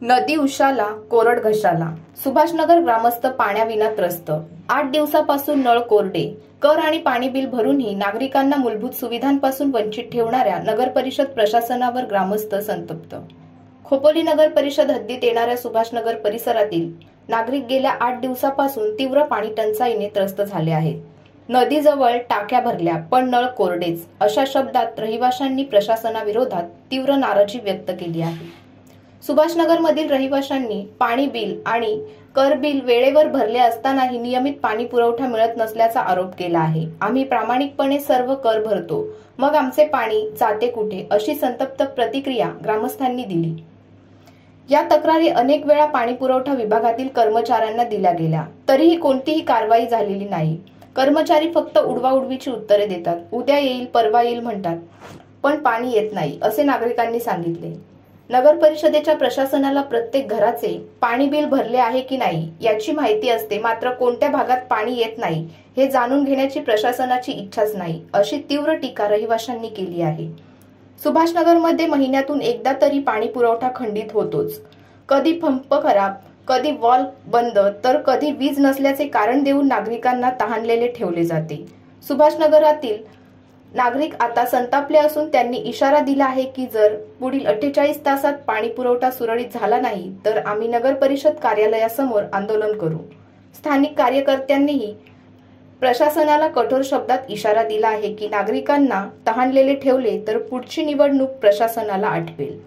नदी उशाला कोरड घशाला. सुभाषनगर ग्रामस्थ पाण्याविना त्रस्त. 8 दिवसापासून नळ कोरडे. कर आणि पाणी बिल भरूनही नागरिकांना मूलभूत सुविधांपासून वंचित ठेवणाऱ्या नगर परिषद प्रशासनावर ग्रामस्थ संतप्त. खोपोली नगर परिषद हद्दीत येणाऱ्या सुभाषनगर परिसरातील नागरिक गेल्या 8 दिवसापासून तीव्र पाणी टंचाईने त्रस्त झाले आहेत. नदीजवळ टाक्या भरल्या पण नळ कोरडेच, अशा शब्दात रहिवाशांनी प्रशासनाविरोधात तीव्र नाराजी व्यक्त केली आहे. सुभाषनगरमधील रहिवाशांनी पाणी बिल आणि कर बिल वेळेवर भरले असतानाही नियमित पाणी पुरवठा मिळत नसल्याचा आरोप केला आहे. आम्ही प्रामाणिकपणे सर्व कर भरतो, मग आमचे पाणी जाते कुठे, अशी संतप्त प्रतिक्रिया ग्रामस्थांनी दिली. या तक्रारी अनेक वेळा पाणी पुरवठा विभागातील कर्मचाऱ्यांना दिल्या गेल्या, तरीही कोणतीही कारवाई झालेली नाही. कर्मचारी फक्त उडवाउडवीची उत्तरे देतात. उद्या येईल, परवा येईल म्हणतात, पण पाणी येत नाही, असे नागरिकांनी सांगितले. नगर परिषदेच्या प्रशासनाला प्रत्येक घराचे पाणी बिल भरले आहे की नाही याची माहिती असते, मात्र कोणत्या भागात पाणी येत नाही हे जाणून घेण्याची प्रशासनाची इच्छाच नाही, अशी तीव्र टीका रहिवाशांनी केली आहे. सुभाषनगरमध्ये महिन्यातून एकदा तरी पाणी पुरवठा खंडित होतोच. कधी पंप खराब, कधी वॉल बंद, तर कधी वीज नसल्याचे कारण देऊन नागरिकांना तहानलेले ठेवले जाते. सुभाषनगरातील नागरिक आता संतापले असून त्यांनी इशारा दिला आहे की जर पुढील 48 तासात पाणी पुरवठा सुरळीत झाला नाही तर आम्ही नगर परिषद कार्यालयासमोर आंदोलन करू. स्थानिक कार्यकर्त्यांनीही प्रशासनाला कठोर शब्दात इशारा दिला आहे की नागरिकांना तहानलेले ठेवले तर पुढची निवडणूक प्रशासनाला आठवेल.